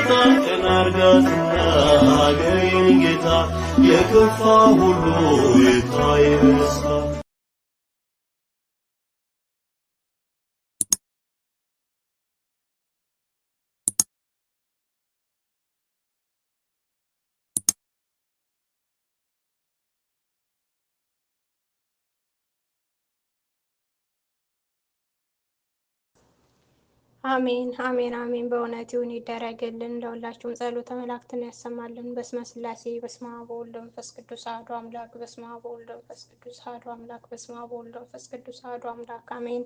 ጌታ ቀና አርጋትና ሀገሬን ጌታ የከፋ ሁሉ ይታይ በደስታ አሜን አሜን አሜን። በእውነት ይሁን ይደረግልን። ለሁላችሁም ጸሎተ መላእክትን ያሰማልን። በስመ ሥላሴ በስመ አብ ወወልድ ወመንፈስ ቅዱስ አሐዱ አምላክ። በስመ አብ ወወልድ ወመንፈስ ቅዱስ አሐዱ አምላክ። በስመ አብ ወወልድ ወመንፈስ ቅዱስ አሐዱ አምላክ አሜን።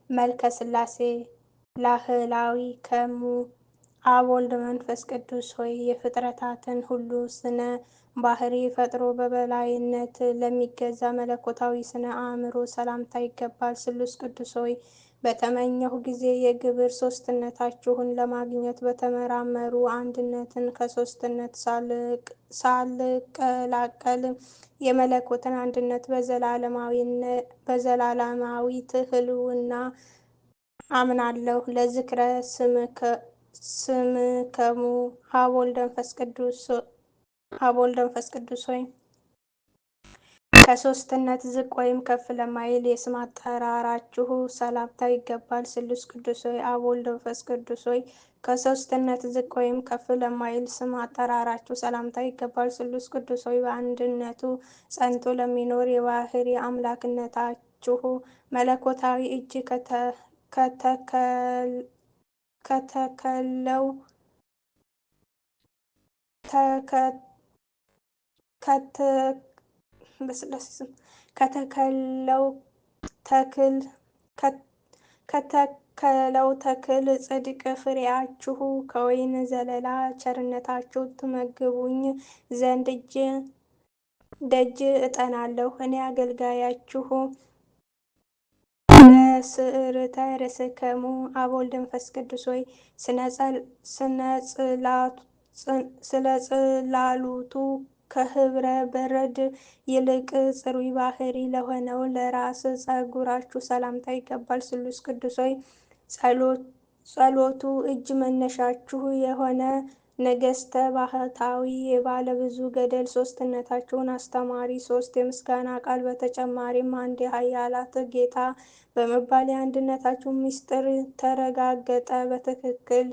መልከ ሥላሴ ላህላዊ ከሙ አብ ወልድ መንፈስ ቅዱስ ሆይ የፍጥረታትን ሁሉ ስነ ባህሪ ፈጥሮ በበላይነት ለሚገዛ መለኮታዊ ስነ አእምሮ ሰላምታ ይገባል። ስሉስ ቅዱስ ሆይ በተመኘሁ ጊዜ የግብር ሶስትነታችሁን ለማግኘት በተመራመሩ አንድነትን ከሶስትነት ሳልቀላቀል የመለኮትን አንድነት በዘላለማዊት ህልውና አምናለሁ። ለዝክረ ስምከሙ ሀብ ወልድ መንፈስ ቅዱስ ሆይ ከሶስትነት ዝቅ ወይም ከፍ ለማይል የስም አጠራራችሁ ሰላምታ ይገባል። ስሉስ ቅዱስ ሆይ አብ ወልድ መንፈስ ቅዱስ ሆይ ከሶስትነት ዝቅ ወይም ከፍ ለማይል ስም አጠራራችሁ ሰላምታ ይገባል። ስሉስ ቅዱስ ሆይ በአንድነቱ ጸንቶ ለሚኖር የባህሪ አምላክነታችሁ መለኮታዊ እጅ ከተከለው ተክል ጽድቅ ፍሬያችሁ ከወይን ዘለላ ቸርነታችሁ ትመግቡኝ ዘንድ ደጅ እጠናለሁ። እኔ አገልጋያችሁ ለስዕርተ ርእስክሙ አብ ወልድ መንፈስ ቅዱስ ሆይ ስለ ጽላሉቱ ከህብረ በረድ ይልቅ ጽሩይ ባህሪ ለሆነው ለራስ ጸጉራችሁ ሰላምታ ይገባል። ስሉስ ቅዱስ ሆይ ጸሎቱ እጅ መነሻችሁ የሆነ ነገስተ ባህታዊ የባለ ብዙ ገደል ሶስትነታችሁን አስተማሪ ሶስት የምስጋና ቃል በተጨማሪም አንድ የኃያላት ጌታ በመባል የአንድነታችሁ ምስጢር ተረጋገጠ በትክክል።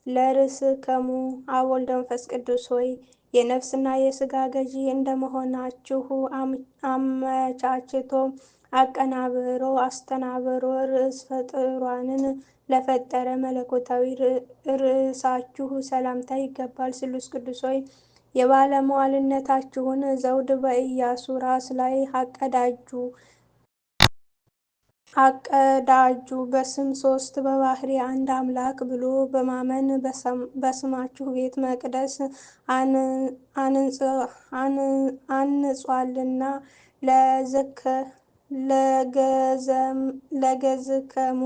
ለርእስክሙ አብ ወልድ መንፈስ ቅዱስ ሆይ የነፍስና የስጋ ገዢ እንደመሆናችሁ አመቻችቶ አቀናብሮ አስተናብሮ ርዕስ ፈጥሯንን ለፈጠረ መለኮታዊ ርዕሳችሁ ሰላምታ ይገባል። ስሉስ ቅዱስ ሆይ የባለሟልነታችሁን ዘውድ በኢያሱ ራስ ላይ አቀዳጁ። በስም ሶስት በባህሪ አንድ አምላክ ብሎ በማመን በስማችሁ ቤተ መቅደስ አንጿልና። ለገዝከሙ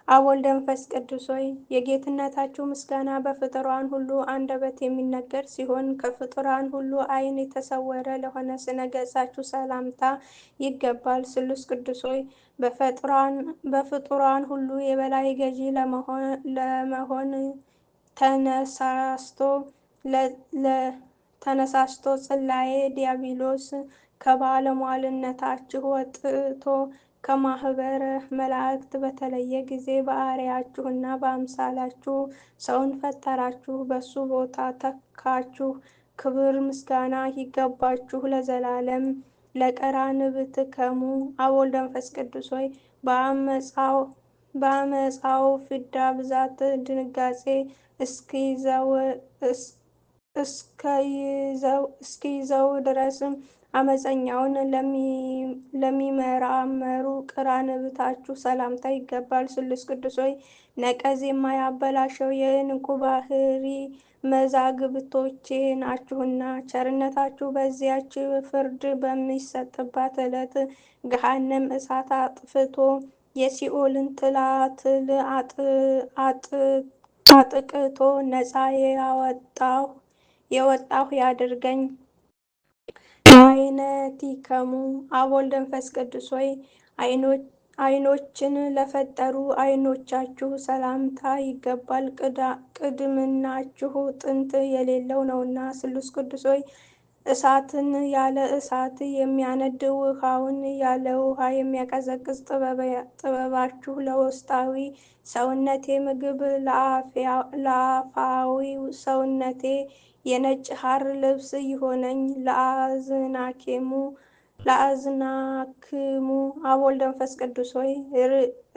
አብ ወልድ መንፈስ ቅዱስ ሆይ የጌትነታችሁ ምስጋና በፍጡራን ሁሉ አንደበት የሚነገር ሲሆን ከፍጡራን ሁሉ ዓይን የተሰወረ ለሆነ ስነ ገጻችሁ ሰላምታ ይገባል። ስሉስ ቅዱስ ሆይ በፍጡራን ሁሉ የበላይ ገዢ ለመሆን ተነሳስቶ ጽላዬ ዲያብሎስ ከባለሟልነታችሁ ወጥቶ ከማህበረ መላእክት በተለየ ጊዜ በአርአያችሁና በአምሳላችሁ ሰውን ፈጠራችሁ፣ በሱ ቦታ ተካችሁ። ክብር ምስጋና ይገባችሁ ለዘላለም። ለቀራንብትክሙ አብ ወልድ መንፈስ ቅዱስ ሆይ በአመፃው ፍዳ ብዛት ድንጋጼ እስኪይዘው ድረስ አመፀኛውን ለሚመራመሩ ቅራንብታችሁ ሰላምታ ይገባል። ስሉስ ቅዱስ ሆይ ነቀዝ የማያበላሸው የዕንቁ ባህሪ መዛግብቶቼ ናችሁና ቸርነታችሁ በዚያች ፍርድ በሚሰጥባት ዕለት ገሃነም እሳት አጥፍቶ የሲኦልን ትላትል አጥቅቶ ነፃ የወጣሁ ያድርገኝ። አይነቲከሙ አብ ወልድ መንፈስ ቅዱስ ሆይ ዓይኖችን ለፈጠሩ ዓይኖቻችሁ ሰላምታ ይገባል። ቅድምናችሁ ጥንት የሌለው ነውና። ስሉስ ቅዱስ ሆይ እሳትን ያለ እሳት የሚያነድ ውሃውን ያለ ውሃ የሚያቀዘቅዝ ጥበባችሁ ለውስጣዊ ሰውነቴ ምግብ ለአፋዊ ሰውነቴ የነጭ ሐር ልብስ ይሆነኝ። ለአዝናክሙ አብ ወልድ መንፈስ ቅዱስ ሆይ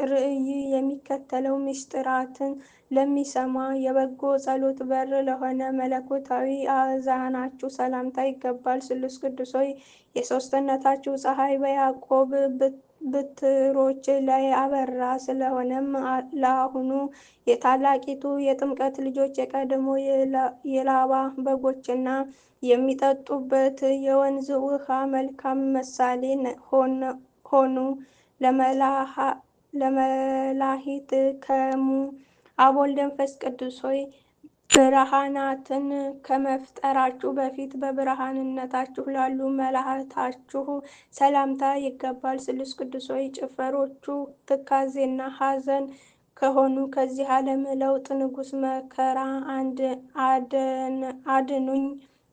ርእይ የሚከተለው ምስጢራትን ለሚሰማ የበጎ ጸሎት በር ለሆነ መለኮታዊ አእዛናችሁ ሰላምታ ይገባል። ስሉስ ቅዱስ ሆይ የሦስትነታችሁ ፀሐይ በያዕቆብ በትሮች ላይ አበራ። ስለሆነም ለአሁኑ የታላቂቱ የጥምቀት ልጆች የቀድሞ የላባ በጎችና የሚጠጡበት የወንዝ ውሃ መልካም ምሳሌ ሆኑ። ለመላሂት ከሙ አብ ወልድ መንፈስ ቅዱስ ሆይ ብርሃናትን ከመፍጠራችሁ በፊት በብርሃንነታችሁ ላሉ መላእክታችሁ ሰላምታ ይገባል። ስሉስ ቅዱስ ሆይ ጭፈሮቹ ትካዜና ሐዘን ከሆኑ ከዚህ ዓለም ለውጥ ንጉሥ መከራ አድኑኝ።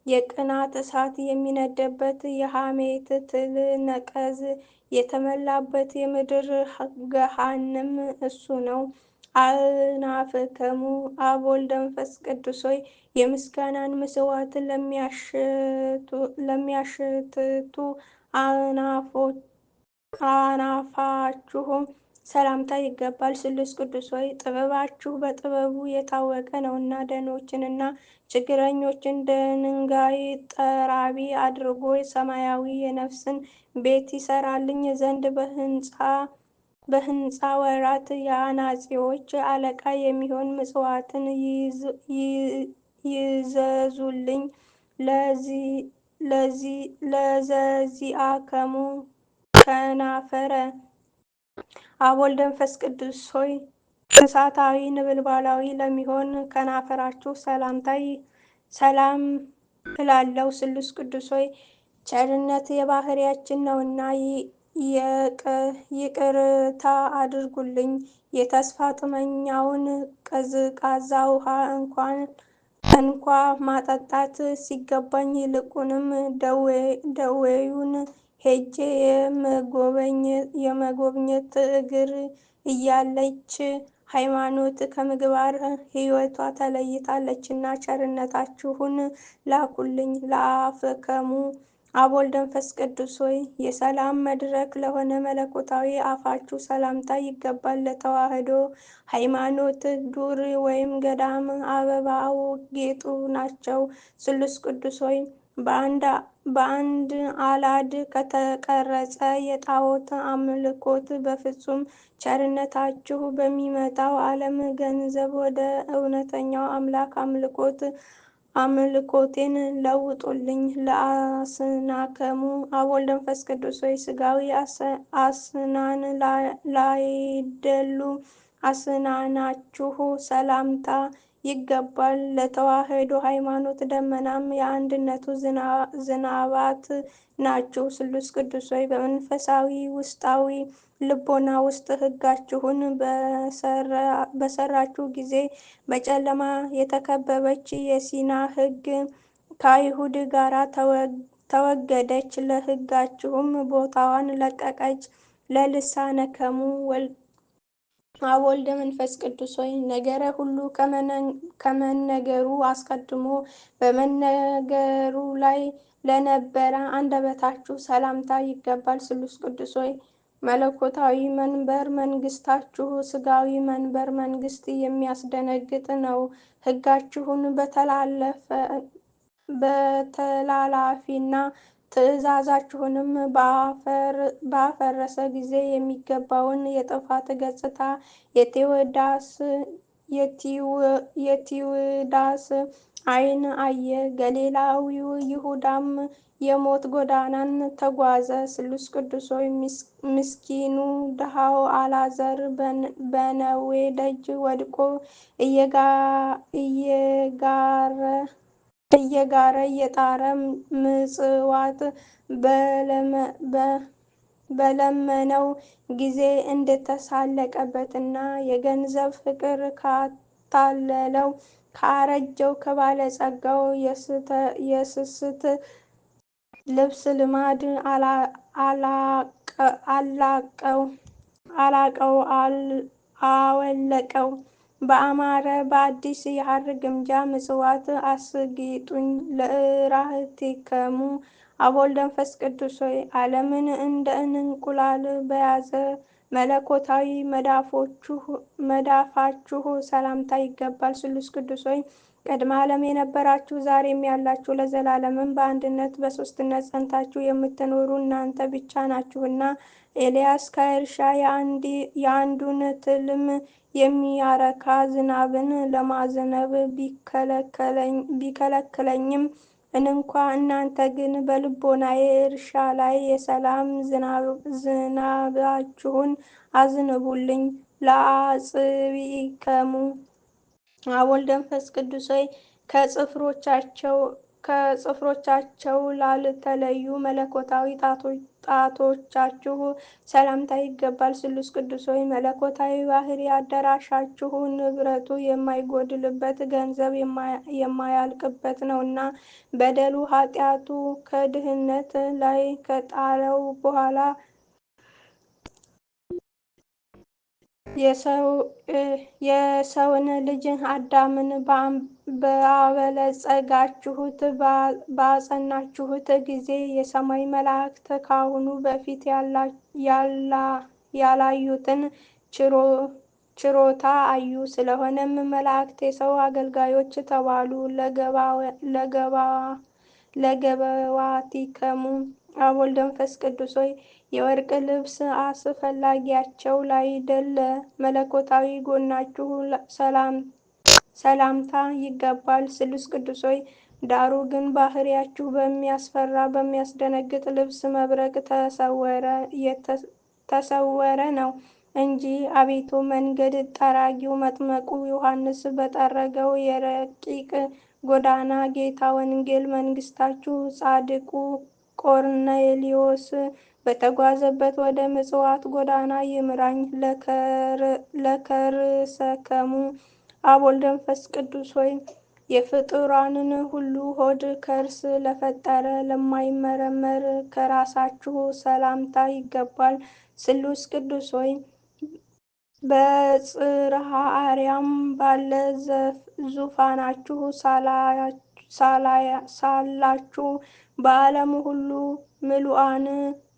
የቅናት እሳት የሚነድበት የሐሜት ትል ነቀዝ የተመላበት የምድር ገሃነም እሱ ነው። አእናፍክሙ አብ ወልድ መንፈስ ቅዱስ ሆይ የምስጋናን መስዋዕት ለሚያሸትቱ አናፋችሁ ሰላምታ ይገባል። ስሉስ ቅዱስ ሆይ ጥበባችሁ በጥበቡ የታወቀ ነውና ደኖችንና ችግረኞችን ድንጋይ ጠራቢ አድርጎ ሰማያዊ የነፍስን ቤት ይሰራልኝ ዘንድ በሕንፃ ወራት የአናጺዎች አለቃ የሚሆን ምጽዋትን ይዘዙልኝ። ለዘዚአከሙ ከናፈረ አብ ወልድ መንፈስ ቅዱስ ሆይ እሳታዊ ነበልባላዊ ለሚሆን ከናፈራችሁ ሰላም እላለሁ። ስሉስ ቅዱስ ሆይ ቸርነት የባህሪያችን ነውና ይቅርታ አድርጉልኝ። የተስፋ ጥመኛውን ቀዝቃዛ ውሃ እንኳ ማጠጣት ሲገባኝ ይልቁንም ደዌዩን ሄጄ የመጎብኘት እግር እያለች ሃይማኖት ከምግባር ሕይወቷ ተለይታለችና ቸርነታችሁን ላኩልኝ። ለአፍከሙ አብ ወልድ መንፈስ ቅዱስ ሆይ የሰላም መድረክ ለሆነ መለኮታዊ አፋችሁ ሰላምታ ይገባል። ለተዋህዶ ሃይማኖት ዱር ወይም ገዳም አበባው ጌጡ ናቸው። ስሉስ ቅዱስ ሆይ በአንድ አላድ ከተቀረጸ የጣዖት አምልኮት በፍጹም ቸርነታችሁ በሚመጣው ዓለም ገንዘብ ወደ እውነተኛው አምላክ አምልኮቴን ለውጡልኝ። ለአስናከሙ አብ ወልድ መንፈስ ቅዱስ ሆይ ሥጋዊ አስናን ላይደሉ አስናናችሁ ሰላምታ ይገባል። ለተዋህዶ ሃይማኖት ደመናም የአንድነቱ ዝናባት ናችሁ። ስሉስ ቅዱስ ሆይ በመንፈሳዊ ውስጣዊ ልቦና ውስጥ ሕጋችሁን በሰራችሁ ጊዜ በጨለማ የተከበበች የሲና ሕግ ከአይሁድ ጋር ተወገደች፣ ለሕጋችሁም ቦታዋን ለቀቀች። ለልሳነከሙ አብ ወልድ መንፈስ ቅዱስ ሆይ ነገረ ሁሉ ከመነገሩ አስቀድሞ በመነገሩ ላይ ለነበረ አንደበታችሁ ሰላምታ ይገባል። ስሉስ ቅዱስ ሆይ መለኮታዊ መንበር መንግስታችሁ ሥጋዊ መንበር መንግስት የሚያስደነግጥ ነው። ሕጋችሁን በተላላፊና ትእዛዛችሁንም ባፈረሰ ጊዜ የሚገባውን የጥፋት ገጽታ የቲውዳስ ዓይን አየ። ገሊላዊው ይሁዳም የሞት ጎዳናን ተጓዘ። ስሉስ ቅዱስ ሆይ ምስኪኑ ድሃው አልዓዛር በነዌ ደጅ ወድቆ እየጋረ እየጣረ ምጽዋት በለመነው ጊዜ እንደተሳለቀበትና የገንዘብ ፍቅር ካታለለው ከአረጀው ከባለጸጋው የስስት ልብስ ልማድ አላቀው አወለቀው። በአማረ በአዲስ የሐር ግምጃ ምጽዋት አስጌጡኝ። ለእራህቲከሙ አብ ወወልድ ወመንፈስ ቅዱስ ሆይ ዓለምን እንደ እንቁላል በያዘ መለኮታዊ መዳፋችሁ ሰላምታ ይገባል። ስሉስ ቅዱስ ሆይ ቅድመ ዓለም የነበራችሁ ዛሬም ያላችሁ ለዘላለምም በአንድነት በሦስትነት ጸንታችሁ የምትኖሩ እናንተ ብቻ ናችሁና ኤልያስ ከእርሻ የአንዱን ትልም የሚያረካ ዝናብን ለማዝነብ ቢከለክለኝም እንኳ እናንተ ግን በልቦናዬ እርሻ ላይ የሰላም ዝናባችሁን አዝንቡልኝ። ለአጽብዒከሙ አብ ወወልድ ወመንፈስ ቅዱስ ሆይ ከጭፍሮቻቸው ላልተለዩ መለኮታዊ ጣቶቻችሁ ሰላምታ ይገባል። ስሉስ ቅዱስ ሆይ መለኮታዊ ባህሪ አዳራሻችሁ ንብረቱ የማይጎድልበት ገንዘብ የማያልቅበት ነውና በደሉ ኃጢአቱ ከድህነት ላይ ከጣለው በኋላ የሰውን ልጅ አዳምን ባበለጸጋችሁት ባጸናችሁት ጊዜ የሰማይ መላእክት ከአሁኑ በፊት ያላዩትን ችሮታ አዩ። ስለሆነም መላእክት የሰው አገልጋዮች ተባሉ። ለገበዋቲከሙ አብ ወወልድ ወመንፈስ ቅዱስ ሆይ የወርቅ ልብስ አስፈላጊያቸው ላይደለ መለኮታዊ ጎናችሁ ሰላምታ ይገባል። ስሉስ ቅዱስ ሆይ ዳሩ ግን ባህሪያችሁ በሚያስፈራ በሚያስደነግጥ ልብስ መብረቅ ተሰወረ ነው እንጂ። አቤቱ መንገድ ጠራጊው መጥምቁ ዮሐንስ በጠረገው የረቂቅ ጎዳና ጌታ ወንጌል መንግሥታችሁ ጻድቁ ቆርኔሌዎስ በተጓዘበት ወደ ምጽዋት ጎዳና ይምራኝ። ለከርሰከሙ አብ ወወልድ ወመንፈስ ቅዱስ ሆይ የፍጡራንን ሁሉ ሆድ ከርስ ለፈጠረ ለማይመረመር ከራሳችሁ ሰላምታ ይገባል። ስሉስ ቅዱስ ሆይ በጽርሐ አርያም ባለ ዙፋናችሁ ሳላችሁ በዓለም ሁሉ ምሉዓን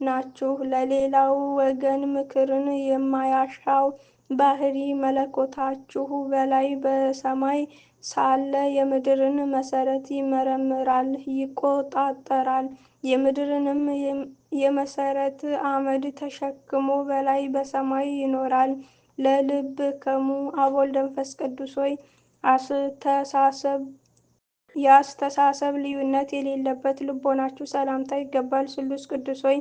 ናችሁ። ለሌላው ወገን ምክርን የማያሻው ባህሪ መለኮታችሁ በላይ በሰማይ ሳለ የምድርን መሰረት ይመረምራል፣ ይቆጣጠራል። የምድርንም የመሰረት አመድ ተሸክሞ በላይ በሰማይ ይኖራል። ለልብከሙ አብ ወወልድ ወመንፈስ ቅዱስ ሆይ የአስተሳሰብ ልዩነት የሌለበት ልቦናችሁ ሰላምታ ይገባል። ስሉስ ቅዱስ ሆይ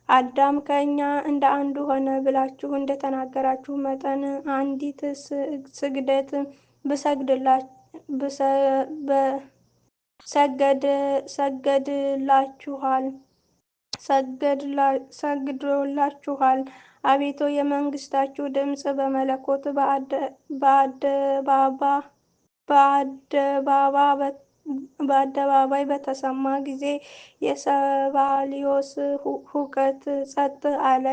አዳም ከእኛ እንደ አንዱ ሆነ ብላችሁ እንደተናገራችሁ መጠን አንዲት ስግደት ሰግዶላችኋል። አቤቱ የመንግስታችሁ ድምፅ በመለኮት በአደባባይ በተሰማ ጊዜ የሰባልዮስ ሁከት ጸጥ አለ፣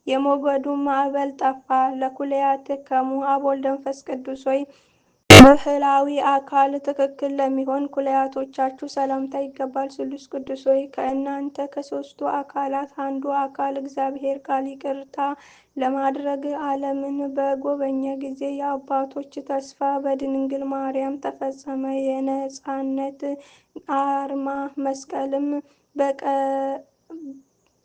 የሞገዱም ማዕበል ጠፋ። ለኩልያቲከሙ አብ ወወልድ ወመንፈስ ቅዱስ ሆይ ምሕላዊ አካል ትክክል ለሚሆን ኩልያቶቻችሁ ሰላምታ ይገባል። ስሉስ ቅዱስ ሆይ ከእናንተ ከሦስቱ አካላት አንዱ አካል እግዚአብሔር ቃል ይቅርታ ለማድረግ ዓለምን በጎበኘ ጊዜ የአባቶች ተስፋ በድንግል ማርያም ተፈጸመ። የነፃነት አርማ መስቀልም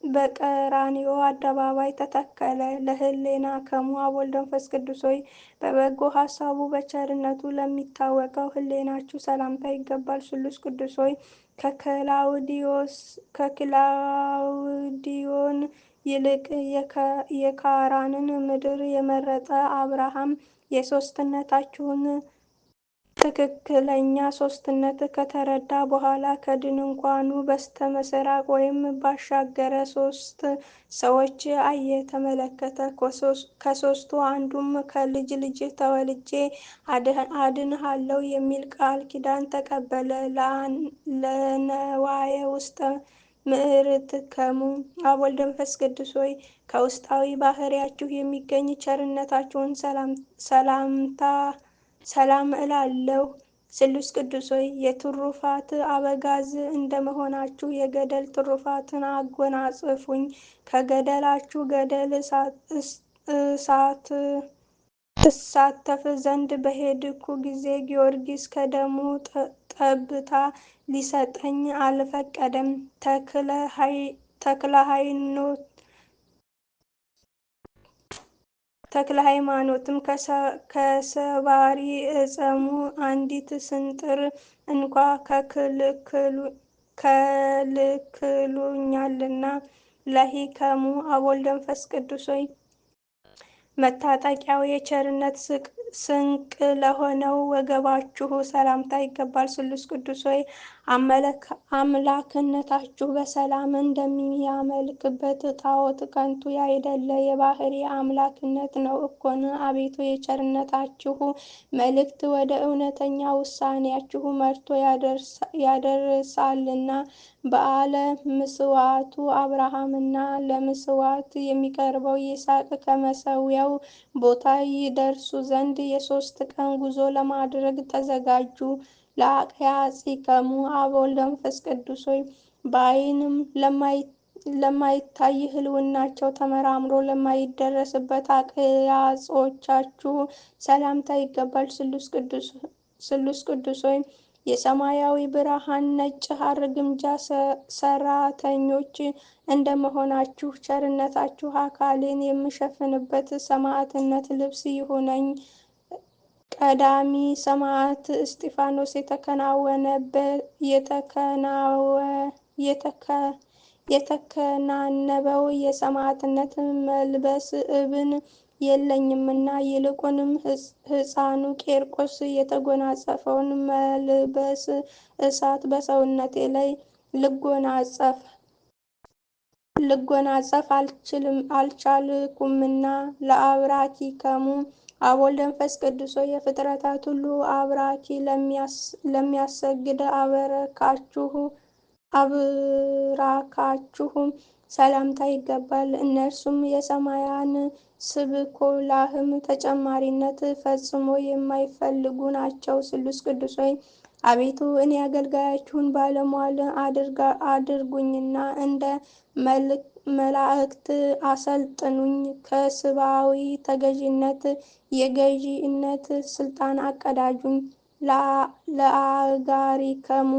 በቀራንዮ አደባባይ ተተከለ። ለህሌናከሙ አብ ወወልድ ወመንፈስ ቅዱስ ሆይ በበጎ ሀሳቡ በቸርነቱ ለሚታወቀው ህሌናችሁ ሰላምታ ይገባል። ስሉስ ቅዱስ ሆይ ከክላውዲዮን ይልቅ የካራንን ምድር የመረጠ አብርሃም የሦስትነታችሁን ትክክለኛ ሶስትነት ከተረዳ በኋላ ከድንኳኑ በስተምስራቅ ወይም ባሻገረ ሶስት ሰዎች አየ ተመለከተ። ከሶስቱ አንዱም ከልጅ ልጅ ተወልጄ አድንሃለሁ የሚል ቃል ኪዳን ተቀበለ። ለነዋየ ውስጠ ምዕርትከሙ አብ ወልድ መንፈስ ቅዱስ ሆይ ከውስጣዊ ባህሪያችሁ የሚገኝ ቸርነታችሁን ሰላም እላለሁ። ስሉስ ቅዱስ ሆይ የትሩፋት አበጋዝ እንደመሆናችሁ የገድል ትሩፋትን አጎናጽፉኝ። ከገደላችሁ ገደል እሳተፍ ዘንድ በሄድኩ ጊዜ ጊዮርጊስ ከደሙ ጠብታ ሊሰጠኝ አልፈቀደም። ተክለ ሃይማኖትም ከሰባሪ ዕፀሙ አንዲት ስንጥር እንኳ ከልክሉኛልና። ለሂከሙ አብ ወልድ መንፈስ ቅዱስ ሆይ መታጠቂያው የቸርነት ስንቅ ለሆነው ወገባችሁ ሰላምታ ይገባል። ስሉስ ቅዱስ ሆይ አምላክነታችሁ በሰላም እንደሚያመልክበት ጣዖት ከንቱ ያይደለ የባህሪ አምላክነት ነው እኮን። አቤቱ የቸርነታችሁ መልእክት ወደ እውነተኛ ውሳኔያችሁ መርቶ ያደርሳልና። በዓለ ምስዋዕቱ አብርሃምና ለምስዋዕት የሚቀርበው ይስሐቅ ከመሠዊያው ቦታ ይደርሱ ዘንድ የ3 ቀን ጉዞ ለማድረግ ተዘጋጁ። ለአቅያጽከሙ አብ ወልድ መንፈስ ቅዱስ ሆይ በዓይንም ለማይታይ ህልውናቸው ተመራምሮ ለማይደረስበት አቅያጾቻችሁ ሰላምታ ይገባል። ስሉስ ቅዱስ ሆይ የሰማያዊ ብርሃን ነጭ ሐር ግምጃ ሰራተኞች እንደመሆናችሁ ቸርነታችሁ አካሌን የምሸፍንበት ሰማዕትነት ልብስ ይሁነኝ። ቀዳሚ ሰማዕት እስጢፋኖስ የተከናነበው የሰማዕትነት መልበስ እብን የለኝምና፣ ይልቁንም ሕፃኑ ቂርቆስ የተጎናጸፈውን መልበስ እሳት በሰውነቴ ላይ ልጎናጸፍ አልቻልኩምና። ለአብራኪከሙ አብ ወልድ መንፈስ ቅዱስ ሆይ የፍጥረታት ሁሉ አብራኪ ለሚያሰግድ አብራካችሁ ሰላምታ ይገባል። እነርሱም የሰማያን ስብኮላህም ተጨማሪነት ፈጽሞ የማይፈልጉ ናቸው። ስሉስ ቅዱስ ሆይ አቤቱ እኔ አገልጋያችሁን ባለሟል አድርጉኝና እንደ መላእክት አሰልጥኑኝ። ከስባዊ ተገዥነት የገዢነት ስልጣን አቀዳጁኝ። ለአጋሪከሙ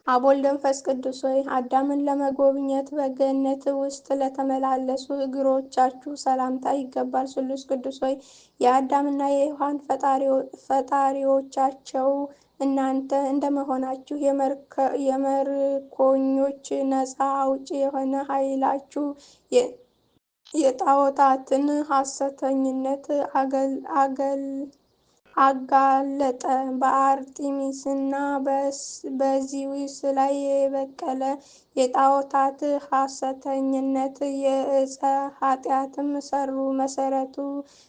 አብ ወልድ መንፈስ ቅዱስ ሆይ አዳምን ለመጎብኘት በገነት ውስጥ ለተመላለሱ እግሮቻችሁ ሰላምታ ይገባል። ስሉስ ቅዱስ ሆይ የአዳምና የሔዋን ፈጣሪዎቻቸው እናንተ እንደመሆናችሁ የመርኮኞች ነፃ አውጪ የሆነ ኃይላችሁ የጣዖታትን ሐሰተኝነት አጋለጠ። በአርጤሚስና በዚውስ ላይ የበቀለ የጣዖታት ሐሰተኝነት የዕፀ ኃጢአትም ሰሩ። መሰረቱ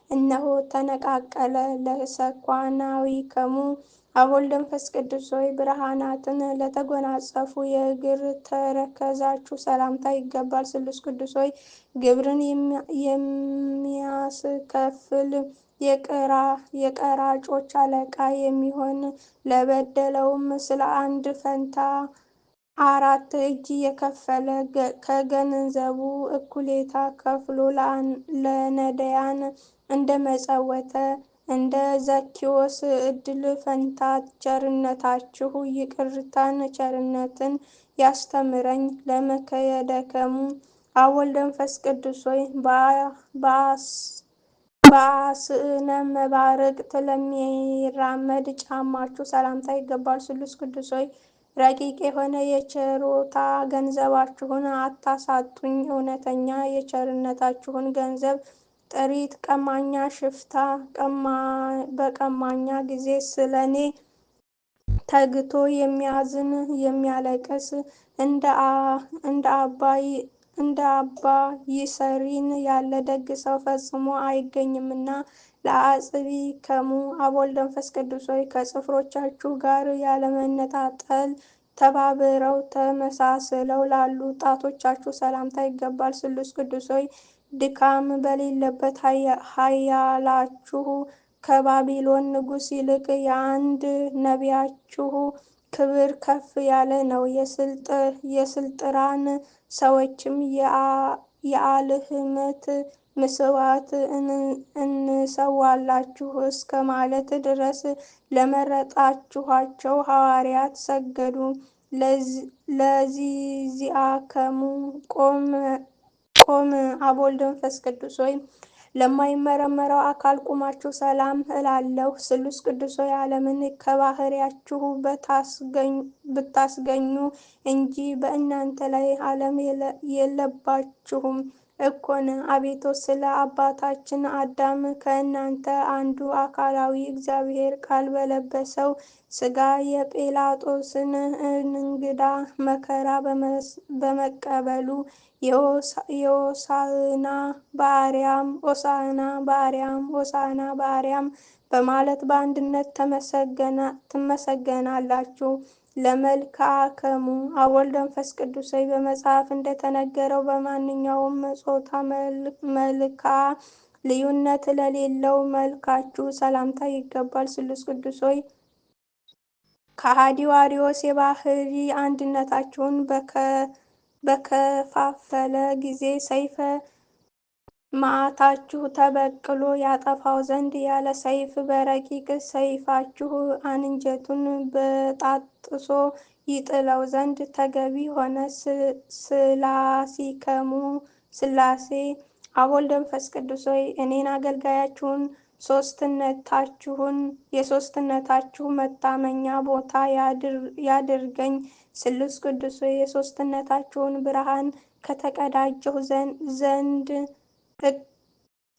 እነሆ ተነቃቀለ። ለሰኳናዊከሙ አብ ወልድ መንፈስ ቅዱስ ሆይ ብርሃናትን ለተጎናጸፉ የእግር ተረከዛችሁ ሰላምታ ይገባል። ስሉስ ቅዱስ ሆይ ግብርን የሚያስከፍል የቀራጮች አለቃ የሚሆን ለበደለውም ስለ አንድ ፈንታ 4 እጅ የከፈለ ከገንዘቡ እኩሌታ ከፍሎ ለነዳያን እንደመጸወተ እንደ ዘኪዎስ ዕድል ፈንታ ቸርነታችሁ ይቅርታን ቸርነትን ያስተምረኝ። ለመከየደከሙ አብ ወልድ መንፈስ ቅዱስ ሆይ በአስዕነ መባርቅት ለሚራመድ ጫማችሁ ሰላምታ ይገባል። ስሉስ ቅዱስ ሆይ ረቂቅ የሆነ የችሮታ ገንዘባችሁን አታሳጡኝ። እውነተኛ የቸርነታችሁን ገንዘብ ጥሪት ቀማኛ ሽፍታ በቀማኛ ጊዜ ስለኔ ተግቶ የሚያዝን የሚያለቅስ እንደ አባ ይሰሪን ያለ ደግ ሰው ፈጽሞ አይገኝምና። ለአጽብዕክሙ አብ ወወልድ ወመንፈስ ቅዱስ ሆይ ከጭፍሮቻችሁ ጋር ያለመነጣጠል ተባብረው ተመሳስለው ላሉ ጣቶቻችሁ ሰላምታ ይገባል። ስሉስ ቅዱስ ሆይ ድካም በሌለበት ኃይላችሁ ከባቢሎን ንጉሥ ይልቅ የአንድ ነቢያችሁ ክብር ከፍ ያለ ነው። የስልጥራን ሰዎችም የአልህመት መስዋዕት እንሰዋላችሁ እስከ ማለት ድረስ ለመረጣችኋቸው ሐዋርያት ሰገዱ። ለዚአከሙ ቆም አብ ወልድ መንፈስ ቅዱስ ሆይ ለማይመረመረው አካል ቁማችሁ ሰላም እላለሁ። ስሉስ ቅዱስ ሆይ ዓለምን ከባህሪያችሁ ብታስገኙ እንጂ በእናንተ ላይ ዓለም የለባችሁም እኮን። አቤቱ ስለ አባታችን አዳም ከእናንተ አንዱ አካላዊ እግዚአብሔር ቃል በለበሰው ሥጋ የጲላጦስን እንግዳ መከራ በመቀበሉ የሆሳዕና በአርያም በማለት በአንድነት ትመሰገናላችሁ። ለመልክዓከሙ አብ ወወልድ ወመንፈስ ቅዱስ ሆይ በመጽሐፍ እንደተነገረው በማንኛውም ጾታ መልክዓ ልዩነት ለሌለው መልካችሁ ሰላምታ ይገባል። ስሉስ ቅዱስ ሆይ ከሃዲው አርዮስ የባህሪ አንድነታችሁን በከፋፈለ ጊዜ ሰይፈ መዓታችሁ ተበቅሎ ያጠፋው ዘንድ ያለ ሰይፍ በረቂቅ ሰይፋችሁ አንጀቱን በጣጥሶ ይጥለው ዘንድ ተገቢ ሆነ። ስላሲከሙ ሥላሴ አብ ወልድ መንፈስ ቅዱስ ሆይ እኔን አገልጋያችሁን የሦስትነታችሁ መታመኛ ቦታ ያድርገኝ። ስሉስ ቅዱስ ሆይ የሦስትነታችሁን ብርሃን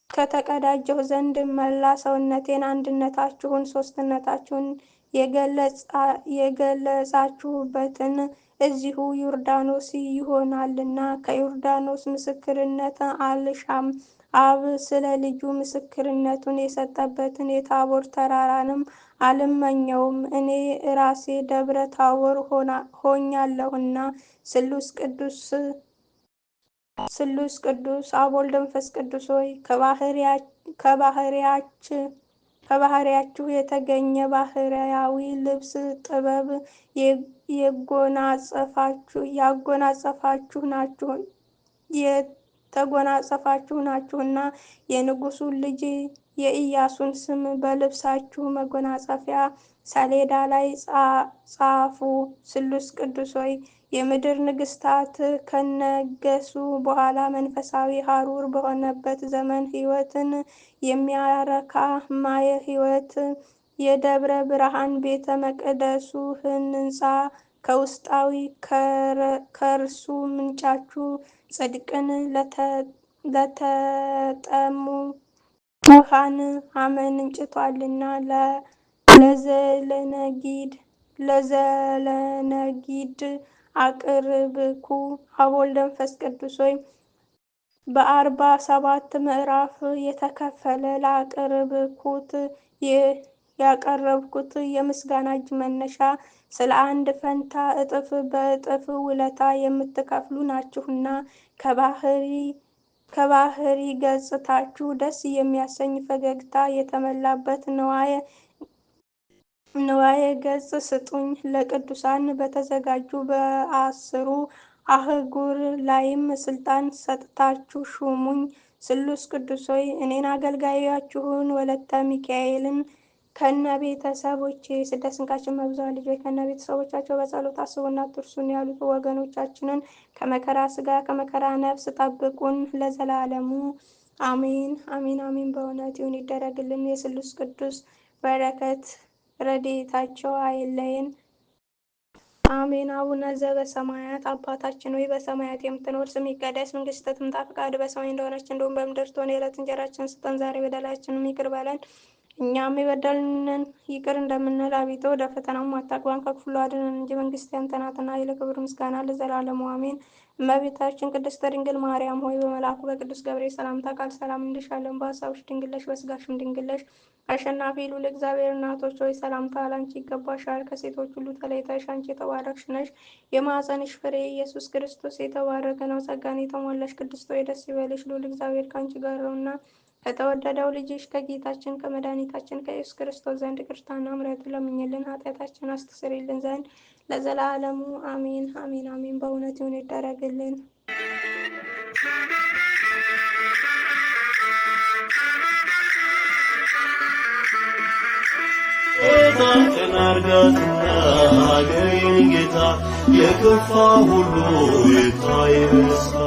ከተቀዳጀሁ ዘንድ መላ ሰውነቴን አንድነታችሁን ሦስትነታችሁን የገለጻችሁበትን እዚሁ ዮርዳኖስ ይሆናልና ከዮርዳኖስ ምስክርነት አልሻም። አብ ስለ ልጁ ምስክርነቱን የሰጠበትን የታቦር ተራራንም አልመኘውም፣ እኔ ራሴ ደብረ ታቦር ሆኛለሁና። ስሉስ ቅዱስ አብ ወልድ መንፈስ ቅዱስ ሆይ ከባህሪያችሁ የተገኘ ባህርያዊ ልብስ ጥበብ የተጎናጸፋችሁ ናችሁና የንጉሡን ልጅ የኢያሱን ስም በልብሳችሁ መጎናጸፊያ ሰሌዳ ላይ ጻፉ። ስሉስ ቅዱስ ሆይ የምድር ንግሥታት ከነገሱ በኋላ መንፈሳዊ ሐሩር በሆነበት ዘመን ሕይወትን የሚያረካ ማየ ሕይወት የደብረ ብርሃን ቤተ መቅደሱ ሕንፃ ከውስጣዊ ከርሱ ምንጫችሁ ጽድቅን ለተጠሙ ውሃን አመንጭቷልና። ለዘለነጊድ አቅርብኩ አብ ወልድ መንፈስ ቅዱስ ሆይ በ47 ምዕራፍ የተከፈለ ያቀረብኩት የምስጋና እጅ መንሻ ስለ አንድ ፈንታ እጥፍ በእጥፍ ውለታ የምትከፍሉ ናችሁና። ከባህሪ ገጽታችሁ ደስ የሚያሰኝ ፈገግታ የተመላበት ንዋየ ገጽ ስጡኝ። ለቅዱሳን በተዘጋጁ በ10ሩ አህጉር ላይም ስልጣን ሰጥታችሁ ሹሙኝ። ስሉስ ቅዱስ ሆይ እኔን አገልጋያችሁን ወለተ ሚካኤልን ከነ ቤተሰቦቼ ስደት ስንቃችን መብዛት ልጆች ከነ ቤተሰቦቻቸው በጸሎት አስቡና አትርሱን ያሉት ወገኖቻችንን ከመከራ ሥጋ ከመከራ ነፍስ ጠብቁን ለዘላለሙ አሜን አሜን አሜን። በእውነት ይሁን ይደረግልን። የስሉስ ቅዱስ በረከት ረድኤታቸው አይለየን። አሜን። አቡነ ዘበሰማያት አባታችን ሆይ በሰማያት የምትኖር ስምህ ይቀደስ፣ መንግስትህ ትምጣ፣ ፈቃድህ በሰማይ እንደሆነች እንዲሁም በምድር ትሁን። የዕለት እንጀራችንን ስጠን ዛሬ፣ በደላችንን ይቅር በለን እኛም የበደሉንን ይቅር እንደምንል፣ አቤቱ ወደ ፈተናም አታግባን ከክፉ ሁሉ አድነን እንጂ መንግስት ያንተ ናትና፣ ኃይል፣ ክብር፣ ምስጋና ለዘላለሙ አሜን። እመቤታችን ቅድስት ድንግል ማርያም ሆይ በመልአኩ በቅዱስ ገብርኤል ሰላምታ ቃል ሰላም እንልሻለን። በሐሳብሽ ድንግል ነሽ፣ በሥጋሽም ድንግል ነሽ። አሸናፊ ልዑል እግዚአብሔር እናቶች ሆይ ሰላምታ ላንቺ ይገባሻል። ከሴቶች ሁሉ ተለይተሽ አንቺ የተባረክሽ ነሽ። የማኅፀንሽ ፍሬ ኢየሱስ ክርስቶስ የተባረከ ነው። ጸጋን የተሞላሽ ቅድስት ሆይ ደስ ይበልሽ፣ ልዑል እግዚአብሔር ከአንቺ ጋር ነውና ከተወደደው ልጅሽ ከጌታችን ከመድኃኒታችን ከኢየሱስ ክርስቶስ ዘንድ ይቅርታና ምሕረትን ለምኝልን ኃጢአታችንን አስተሰርይልን ዘንድ ለዘላለሙ አሜን አሜን አሜን። በእውነት ይሁን ይደረግልን። ጌታችን አርጋትና አገሬን ጌታ የከፋ ሁሉ ይታይ በስታ